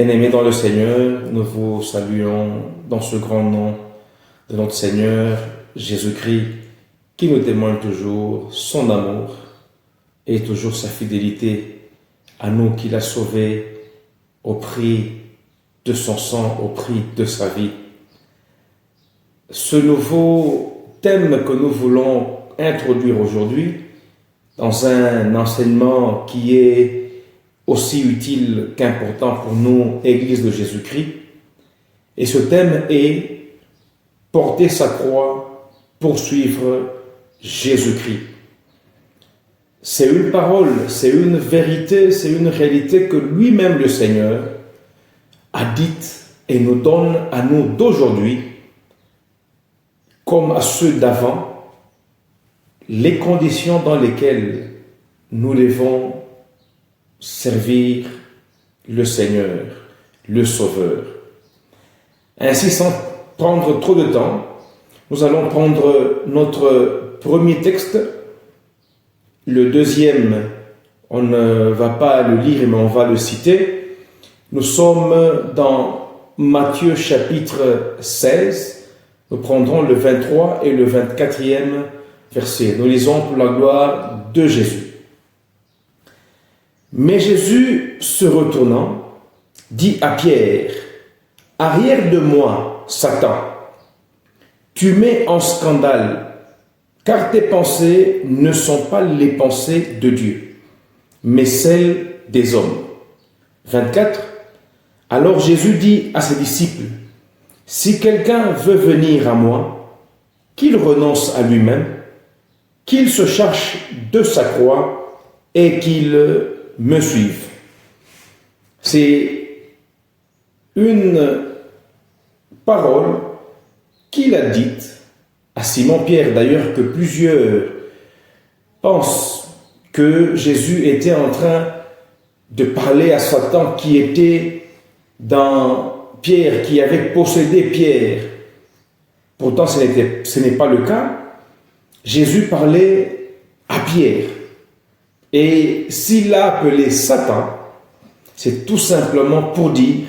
Bien-aimés dans le Seigneur, nous vous saluons dans ce grand nom de notre Seigneur Jésus-Christ, qui nous témoigne toujours son amour et toujours sa fidélité à nous qu'il a sauvés au prix de son sang, au prix de sa vie. Ce nouveau thème que nous voulons introduire aujourd'hui, dans un enseignement qui est aussi utile qu'important pour nous, Église de Jésus-Christ. Et ce thème est porter sa croix, poursuivre Jésus-Christ. C'est une parole, c'est une vérité, c'est une réalité que lui-même le Seigneur a dite et nous donne à nous d'aujourd'hui, comme à ceux d'avant, les conditions dans lesquelles nous devons servir le Seigneur, le Sauveur. Ainsi, sans prendre trop de temps, nous allons prendre notre premier texte. Le deuxième, on ne va pas le lire, mais on va le citer. Nous sommes dans Matthieu chapitre 16. Nous prendrons le 23 et le 24e verset. Nous lisons pour la gloire de Jésus. Mais Jésus, se retournant, dit à Pierre, « Arrière de moi, Satan, tu mets en scandale, car tes pensées ne sont pas les pensées de Dieu, mais celles des hommes. » 24. Alors Jésus dit à ses disciples, « Si quelqu'un veut venir à moi, qu'il renonce à lui-même, qu'il se charge de sa croix et qu'il me suive. » C'est une parole qu'il a dite à Simon-Pierre, d'ailleurs que plusieurs pensent que Jésus était en train de parler à Satan qui était dans Pierre, qui avait possédé Pierre. Pourtant, ce n'est pas le cas. Jésus parlait à Pierre. Et s'il l'a appelé Satan, c'est tout simplement pour dire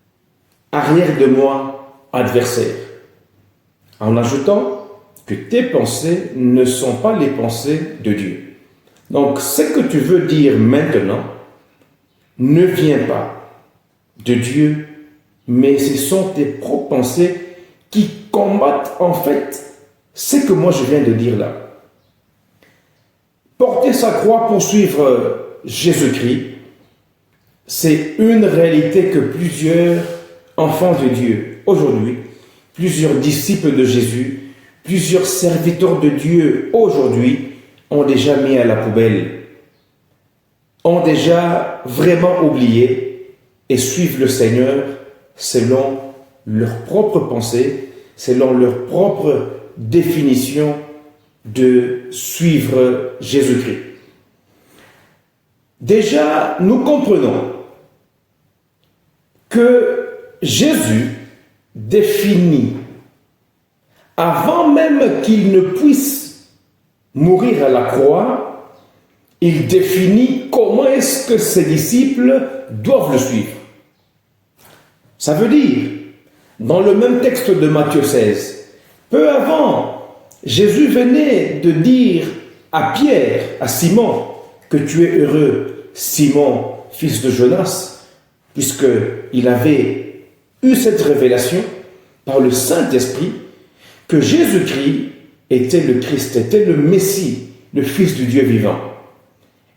« arrière de moi, adversaire », en ajoutant que tes pensées ne sont pas les pensées de Dieu. Donc, ce que tu veux dire maintenant ne vient pas de Dieu, mais ce sont tes propres pensées qui combattent en fait ce que moi je viens de dire là. Porter sa croix pour suivre Jésus-Christ, c'est une réalité que plusieurs enfants de Dieu aujourd'hui, plusieurs disciples de Jésus, plusieurs serviteurs de Dieu aujourd'hui ont déjà mis à la poubelle, ont déjà vraiment oublié et suivent le Seigneur selon leurs propres pensées, selon leur propre définition de suivre Jésus-Christ. Déjà, nous comprenons que Jésus définit, avant même qu'il ne puisse mourir à la croix, il définit comment est-ce que ses disciples doivent le suivre. Ça veut dire, dans le même texte de Matthieu 16, peu avant, Jésus venait de dire à Pierre, à Simon, que tu es heureux, Simon, fils de Jonas, puisqu'il avait eu cette révélation par le Saint-Esprit que Jésus-Christ était le Christ, était le Messie, le Fils du Dieu vivant.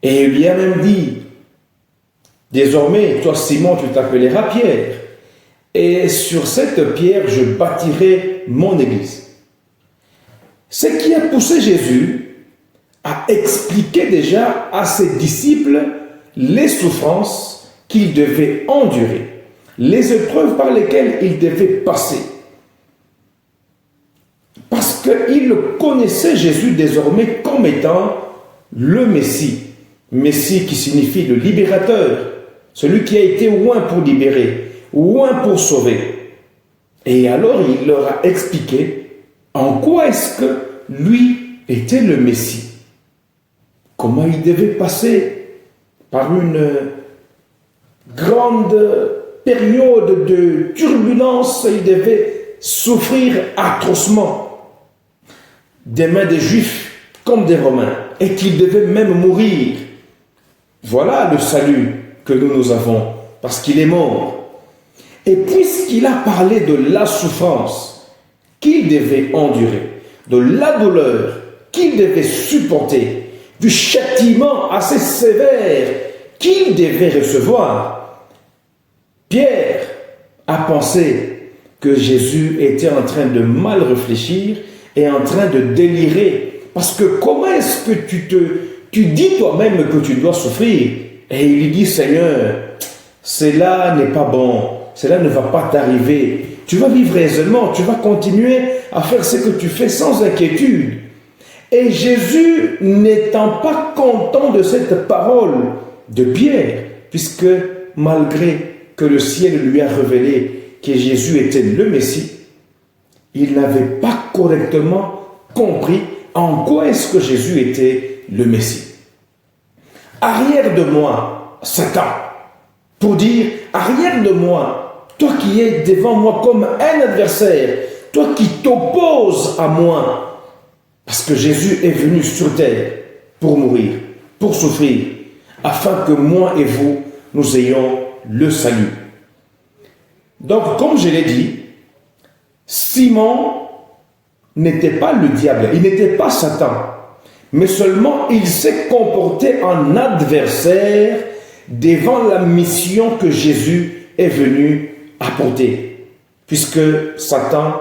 Et il lui a même dit, désormais, toi Simon, tu t'appelleras Pierre, et sur cette pierre, je bâtirai mon église. Ce qui a poussé Jésus à expliquer déjà à ses disciples les souffrances qu'il devait endurer, les épreuves par lesquelles il devait passer. Parce qu'il connaissait Jésus désormais comme étant le Messie. Messie qui signifie le libérateur, celui qui a été oint pour libérer, oint pour sauver. Et alors il leur a expliqué en quoi est-ce que lui était le Messie. Comment il devait passer par une grande période de turbulence, il devait souffrir atrocement des mains des Juifs comme des Romains, et qu'il devait même mourir. Voilà le salut que nous avons, parce qu'il est mort. Et puisqu'il a parlé de la souffrance qu'il devait endurer, de la douleur qu'il devait supporter, du châtiment assez sévère qu'il devait recevoir, Pierre a pensé que Jésus était en train de mal réfléchir et en train de délirer. Parce que comment est-ce que tu dis toi-même que tu dois souffrir? Et il lui dit, Seigneur, cela n'est pas bon, cela ne va pas t'arriver. Tu vas vivre aisément, tu vas continuer à faire ce que tu fais sans inquiétude. Et Jésus, n'étant pas content de cette parole de Pierre, puisque malgré que le ciel lui a révélé que Jésus était le Messie, il n'avait pas correctement compris en quoi est-ce que Jésus était le Messie. Arrière de moi, Satan, pour dire, arrière de moi, toi qui es devant moi comme un adversaire, toi qui t'opposes à moi, parce que Jésus est venu sur terre pour mourir, pour souffrir, afin que moi et vous, nous ayons le salut. Donc, comme je l'ai dit, Simon n'était pas le diable, il n'était pas Satan, mais seulement il s'est comporté en adversaire devant la mission que Jésus est venu apporter, puisque Satan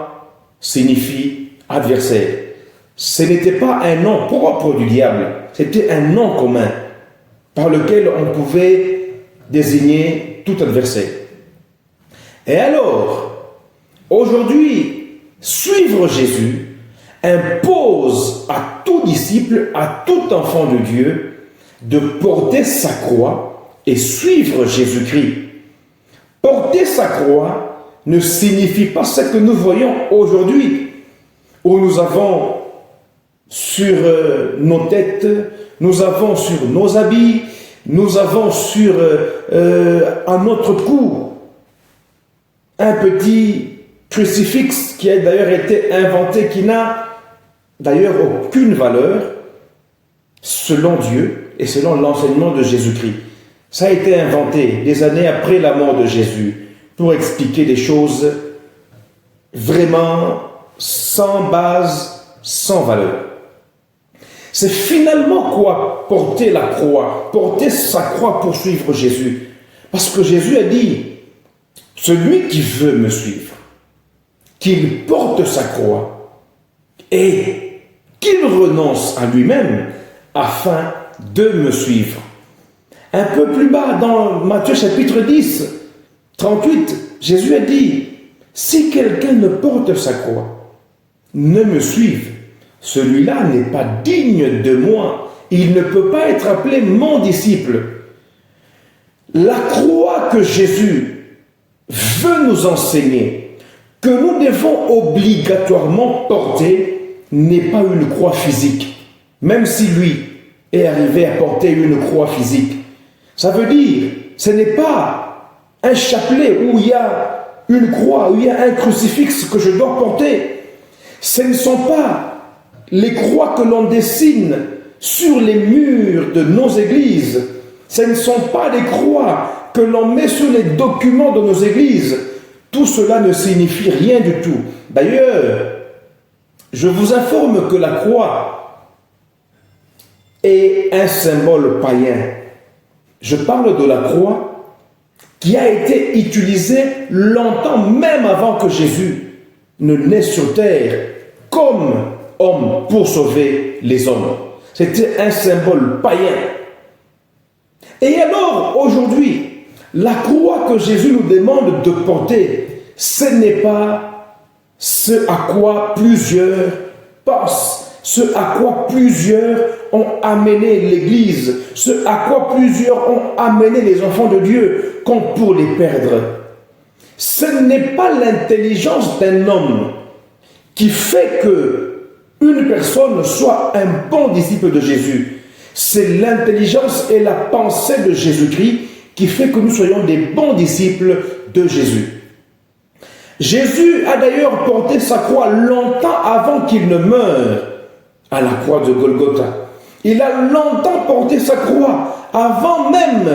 signifie adversaire. Ce n'était pas un nom propre du diable, c'était un nom commun par lequel on pouvait désigner tout adversaire. Et alors, aujourd'hui, suivre Jésus impose à tout disciple, à tout enfant de Dieu, de porter sa croix et suivre Jésus-Christ. Porter sa croix ne signifie pas ce que nous voyons aujourd'hui, où nous avons sur nos têtes, nous avons sur nos habits, nous avons sur à notre cou un petit crucifix qui a d'ailleurs été inventé, qui n'a d'ailleurs aucune valeur selon Dieu et selon l'enseignement de Jésus-Christ. Ça a été inventé des années après la mort de Jésus pour expliquer des choses vraiment sans base, sans valeur. C'est finalement quoi porter la croix, porter sa croix pour suivre Jésus? Parce que Jésus a dit, celui qui veut me suivre, qu'il porte sa croix et qu'il renonce à lui-même afin de me suivre. Un peu plus bas dans Matthieu chapitre 10, 38, Jésus a dit, si quelqu'un ne porte sa croix, ne me suive, celui-là n'est pas digne de moi. Il ne peut pas être appelé mon disciple. La croix que Jésus veut nous enseigner, que nous devons obligatoirement porter, n'est pas une croix physique. Même si lui est arrivé à porter une croix physique. Ça veut dire, ce n'est pas un chapelet où il y a une croix, où il y a un crucifix que je dois porter. Ce ne sont pas les croix que l'on dessine sur les murs de nos églises. Ce ne sont pas les croix que l'on met sur les documents de nos églises. Tout cela ne signifie rien du tout. D'ailleurs, je vous informe que la croix est un symbole païen. Je parle de la croix qui a été utilisée longtemps, même avant que Jésus ne naisse sur terre, comme homme pour sauver les hommes. C'était un symbole païen. Et alors, aujourd'hui, la croix que Jésus nous demande de porter, ce n'est pas ce à quoi plusieurs pensent, ce à quoi plusieurs ont amené l'Église, ce à quoi plusieurs ont amené les enfants de Dieu, comme pour les perdre. Ce n'est pas l'intelligence d'un homme qui fait que une personne soit un bon disciple de Jésus. C'est l'intelligence et la pensée de Jésus-Christ qui fait que nous soyons des bons disciples de Jésus. Jésus a d'ailleurs porté sa croix longtemps avant qu'il ne meure à la croix de Golgotha. Il a longtemps porté sa croix avant même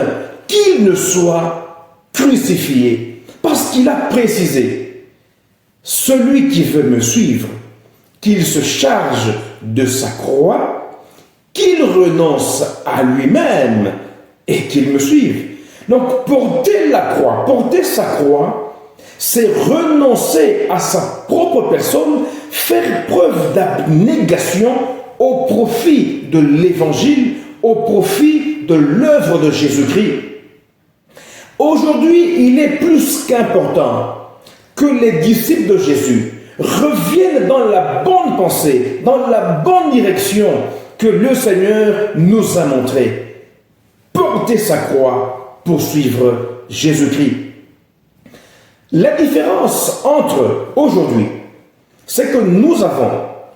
qu'il ne soit crucifié. Parce qu'il a précisé, celui qui veut me suivre, qu'il se charge de sa croix, qu'il renonce à lui-même et qu'il me suive. Donc porter la croix, porter sa croix, c'est renoncer à sa propre personne, faire preuve d'abnégation au profit de l'évangile, au profit de l'œuvre de Jésus-Christ. Aujourd'hui, il est plus qu'important que les disciples de Jésus reviennent dans la bonne pensée, dans la bonne direction que le Seigneur nous a montrée. Porter sa croix pour suivre Jésus-Christ. La différence entre aujourd'hui, c'est que nous avons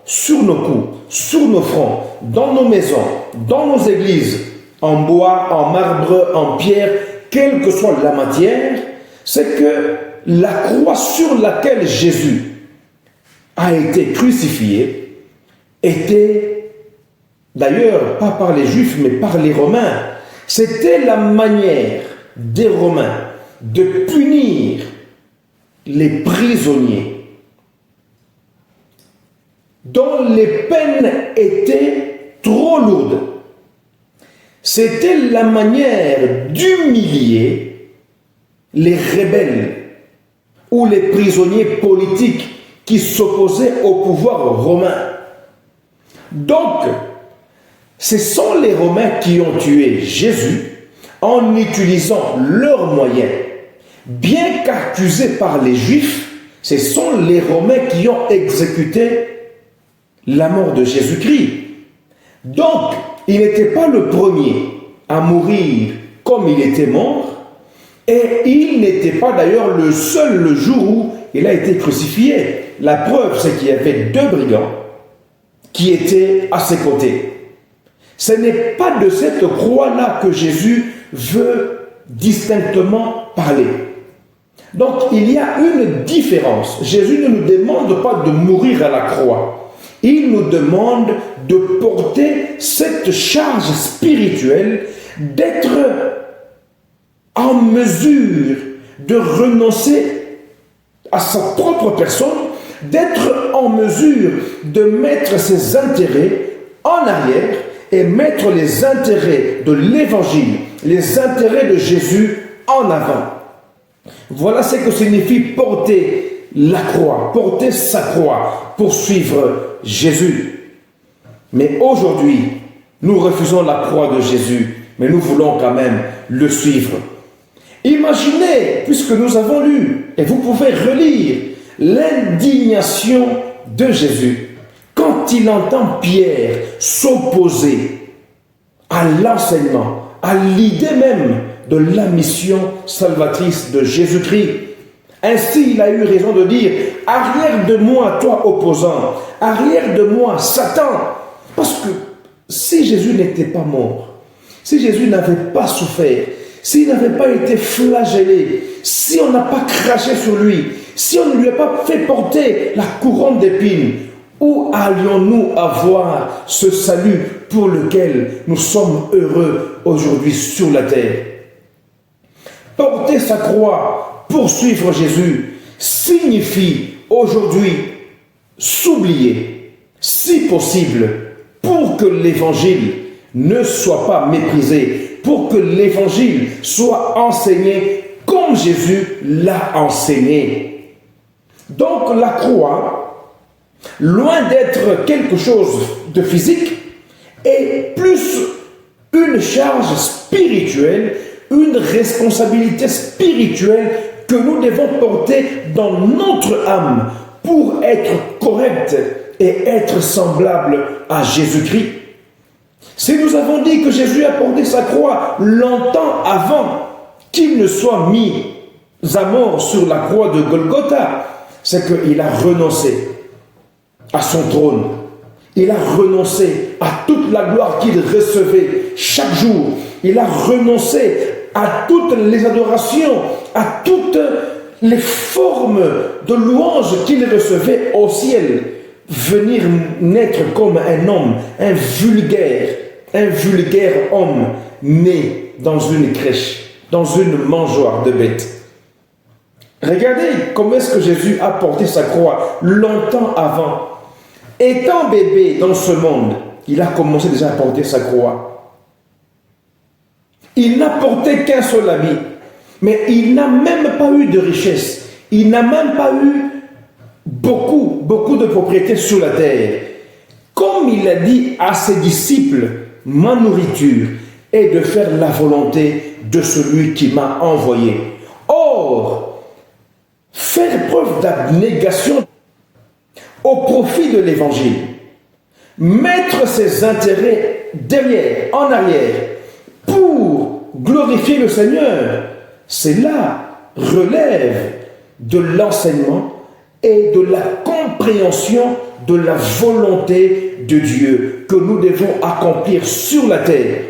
sur nos coups, sur nos fronts, dans nos maisons, dans nos églises, en bois, en marbre, en pierre, quelle que soit la matière, c'est que la croix sur laquelle Jésus a été crucifié était, d'ailleurs, pas par les Juifs, mais par les Romains. C'était la manière des Romains de punir les prisonniers dont les peines étaient trop lourdes. C'était la manière d'humilier les rebelles ou les prisonniers politiques qui s'opposaient au pouvoir romain. Donc, ce sont les Romains qui ont tué Jésus en utilisant leurs moyens. Bien qu'accusés par les Juifs, ce sont les Romains qui ont exécuté la mort de Jésus-Christ. Donc, il n'était pas le premier à mourir comme il était mort, et il n'était pas d'ailleurs le seul le jour où il a été crucifié. La preuve, c'est qu'il y avait 2 brigands qui étaient à ses côtés. Ce n'est pas de cette croix-là que Jésus veut distinctement parler. Donc, il y a une différence. Jésus ne nous demande pas de mourir à la croix. Il nous demande de porter cette charge spirituelle, d'être en mesure de renoncer à sa propre personne, d'être en mesure de mettre ses intérêts en arrière et mettre les intérêts de l'Évangile, les intérêts de Jésus en avant. Voilà ce que signifie porter la croix, porter sa croix pour suivre Jésus. Mais aujourd'hui, nous refusons la croix de Jésus, mais nous voulons quand même le suivre. Imaginez, puisque nous avons lu, et vous pouvez relire, l'indignation de Jésus quand il entend Pierre s'opposer à l'enseignement, à l'idée même de la mission salvatrice de Jésus-Christ. Ainsi, il a eu raison de dire « Arrière de moi, toi opposant, arrière de moi, Satan !» Parce que si Jésus n'était pas mort, si Jésus n'avait pas souffert, s'il n'avait pas été flagellé, si on n'a pas craché sur lui, si on ne lui a pas fait porter la couronne d'épines, où allions-nous avoir ce salut pour lequel nous sommes heureux aujourd'hui sur la terre? Porter sa croix pour suivre Jésus signifie aujourd'hui s'oublier, si possible, pour que l'évangile ne soit pas méprisé, pour que l'évangile soit enseigné comme Jésus l'a enseigné. Donc la croix, loin d'être quelque chose de physique, est plus une charge spirituelle, une responsabilité spirituelle que nous devons porter dans notre âme pour être correct et être semblable à Jésus-Christ. Si nous avons dit que Jésus a porté sa croix longtemps avant qu'il ne soit mis à mort sur la croix de Golgotha, c'est qu'il a renoncé à son trône. Il a renoncé à toute la gloire qu'il recevait chaque jour. Il a renoncé à toutes les adorations, à toutes les formes de louange qu'il recevait au ciel, venir naître comme un homme, un vulgaire homme né dans une crèche, dans une mangeoire de bêtes. Regardez comment est-ce que Jésus a porté sa croix longtemps avant. Étant bébé dans ce monde, il a commencé déjà à porter sa croix. Il n'a porté qu'un seul habit, mais il n'a même pas eu de richesse. Il n'a même pas eu beaucoup de propriétés sur la terre. Comme il a dit à ses disciples, ma nourriture est de faire la volonté de celui qui m'a envoyé. Or, faire preuve d'abnégation au profit de l'évangile, mettre ses intérêts derrière, en arrière, pour glorifier le Seigneur, cela relève de l'enseignement et de la compréhension de la volonté de Dieu que nous devons accomplir sur la terre.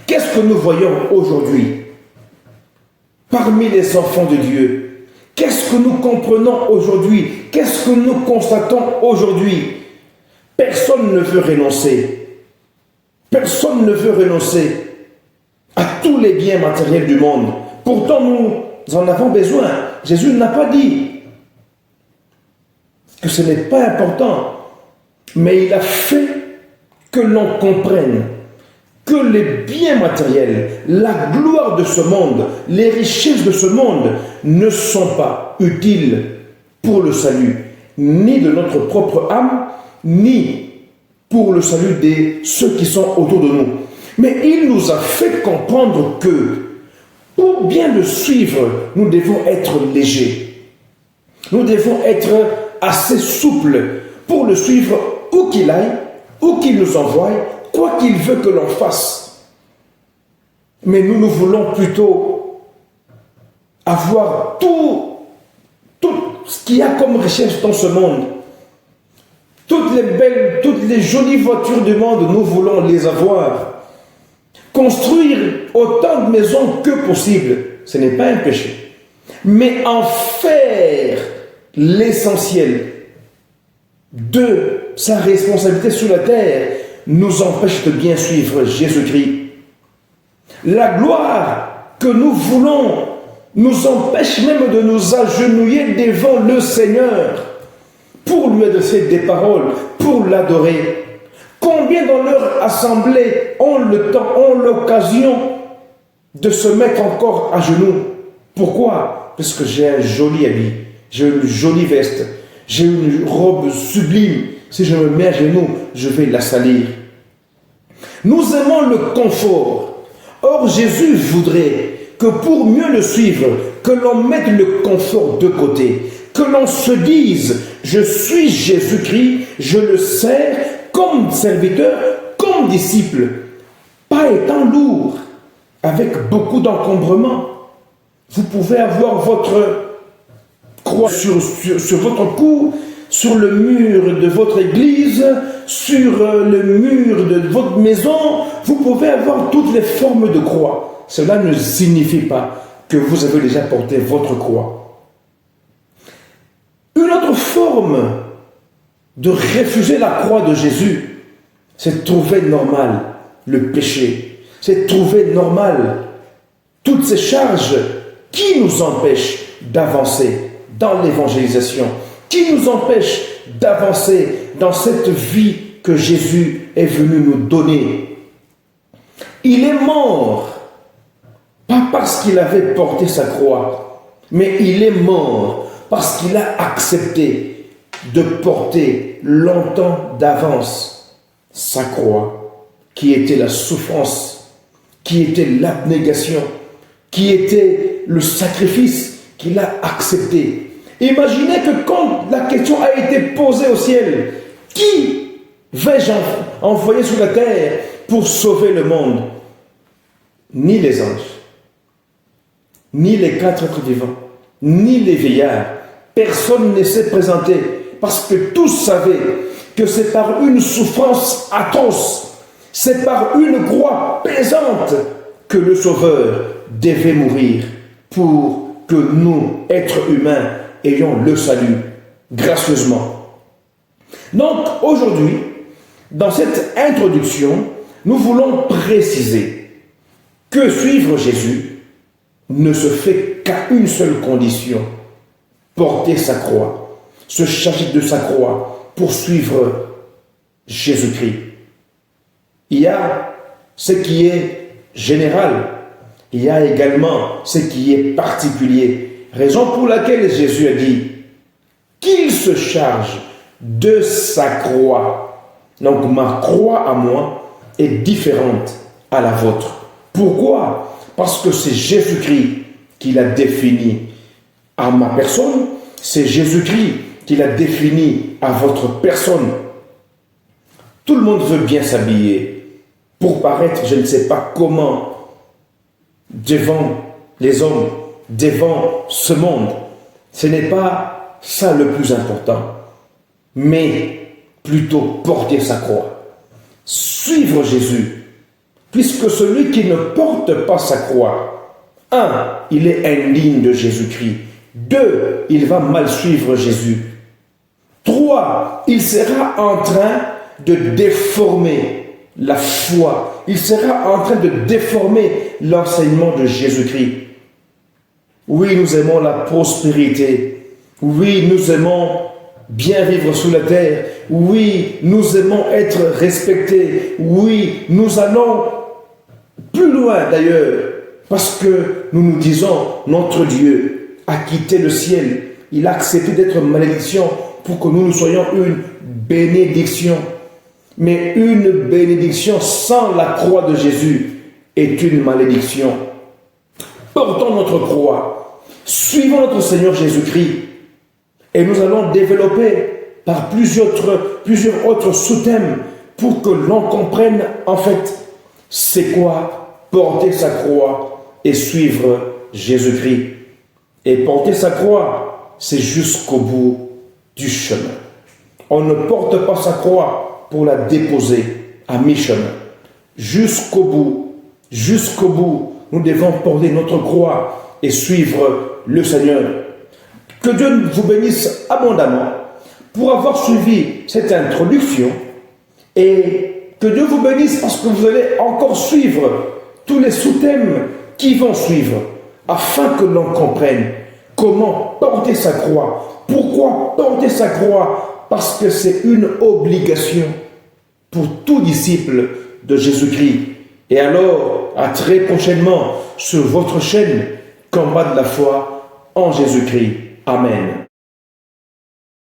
Qu'est-ce que nous voyons aujourd'hui parmi les enfants de Dieu? Qu'est-ce que nous comprenons aujourd'hui? Qu'est-ce que nous constatons aujourd'hui? Personne ne veut renoncer. Personne ne veut renoncer à tous les biens matériels du monde. Pourtant, nous en avons besoin. Jésus n'a pas dit que ce n'est pas important, mais il a fait que l'on comprenne que les biens matériels, la gloire de ce monde, les richesses de ce monde ne sont pas utiles pour le salut, ni de notre propre âme, ni pour le salut de ceux qui sont autour de nous. Mais il nous a fait comprendre que pour bien le suivre, nous devons être légers. Nous devons être assez souples pour le suivre où qu'il aille, où qu'il nous envoie, quoi qu'il veut que l'on fasse. Mais nous voulons plutôt avoir tout ce qu'il y a comme richesse dans ce monde. Toutes les belles, toutes les jolies voitures du monde, nous voulons les avoir. Construire autant de maisons que possible, ce n'est pas un péché. Mais en faire l'essentiel de sa responsabilité sur la terre nous empêche de bien suivre Jésus-Christ. La gloire que nous voulons nous empêche même de nous agenouiller devant le Seigneur pour lui adresser des paroles, pour l'adorer. Combien dans leur assemblée ont le temps, ont l'occasion de se mettre encore à genoux? Pourquoi? Parce que j'ai un joli habit, j'ai une jolie veste, j'ai une robe sublime. Si je me mets à genoux, je vais la salir. Nous aimons le confort. Or, Jésus voudrait que pour mieux le suivre, que l'on mette le confort de côté, que l'on se dise, je suis Jésus-Christ, je le sers comme serviteur, comme disciple, pas étant lourd, avec beaucoup d'encombrement. Vous pouvez avoir votre croix sur votre cou, sur le mur de votre église, sur le mur de votre maison. Vous pouvez avoir toutes les formes de croix. Cela ne signifie pas que vous avez déjà porté votre croix. Une autre forme de refuser la croix de Jésus, c'est trouver normal le péché. C'est trouver normal toutes ces charges qui nous empêchent d'avancer dans l'évangélisation, qui nous empêchent d'avancer dans cette vie que Jésus est venu nous donner. Il est mort, pas parce qu'il avait porté sa croix, mais il est mort parce qu'il a accepté de porter longtemps d'avance sa croix, qui était la souffrance, qui était l'abnégation, qui était le sacrifice qu'il a accepté. Imaginez que quand la question a été posée au ciel, qui vais-je envoyer sur la terre pour sauver le monde? Ni les anges, ni les 4 êtres vivants, ni les vieillards. Personne ne s'est présenté parce que tous savaient que c'est par une souffrance atroce, c'est par une croix pesante que le Sauveur devait mourir pour que nous, êtres humains, ayons le salut gracieusement. Donc aujourd'hui, dans cette introduction, nous voulons préciser que suivre Jésus ne se fait qu'à une seule condition: porter sa croix, se charger de sa croix pour suivre Jésus-Christ. Il y a ce qui est général, il y a également ce qui est particulier. Raison pour laquelle Jésus a dit qu'il se charge de sa croix. Donc ma croix à moi est différente à la vôtre. Pourquoi? Parce que c'est Jésus-Christ qui l'a défini à ma personne, c'est Jésus-Christ qui l'a défini à votre personne. Tout le monde veut bien s'habiller pour paraître, je ne sais pas comment, devant les hommes, devant ce monde. Ce n'est pas ça le plus important, mais plutôt porter sa croix, suivre Jésus, puisque celui qui ne porte pas sa croix, 1, il est indigne de Jésus-Christ, 2, il va mal suivre Jésus, 3, il sera en train de déformer la foi, il sera en train de déformer l'enseignement de Jésus-Christ. Oui, nous aimons la prospérité, oui, nous aimons bien vivre sous la terre, oui, nous aimons être respectés, oui, nous allons plus loin d'ailleurs, parce que nous nous disons, notre Dieu a quitté le ciel, il a accepté d'être malédiction pour que nous soyons une bénédiction. Mais une bénédiction sans la croix de Jésus est une malédiction. Portons notre croix, suivons notre Seigneur Jésus-Christ, et nous allons développer par plusieurs autres sous-thèmes pour que l'on comprenne en fait c'est quoi porter sa croix et suivre Jésus-Christ. Et porter sa croix, c'est jusqu'au bout du chemin. On ne porte pas sa croix pour la déposer à mi-chemin. Jusqu'au bout, nous devons porter notre croix et suivre le Seigneur. Que Dieu vous bénisse abondamment pour avoir suivi cette introduction, et que Dieu vous bénisse parce que vous allez encore suivre tous les sous-thèmes qui vont suivre, afin que l'on comprenne comment porter sa croix. Pourquoi porter sa croix? Parce que c'est une obligation pour tout disciple de Jésus-Christ. Et alors, à très prochainement sur votre chaîne Combat de la foi en Jésus-Christ. Amen.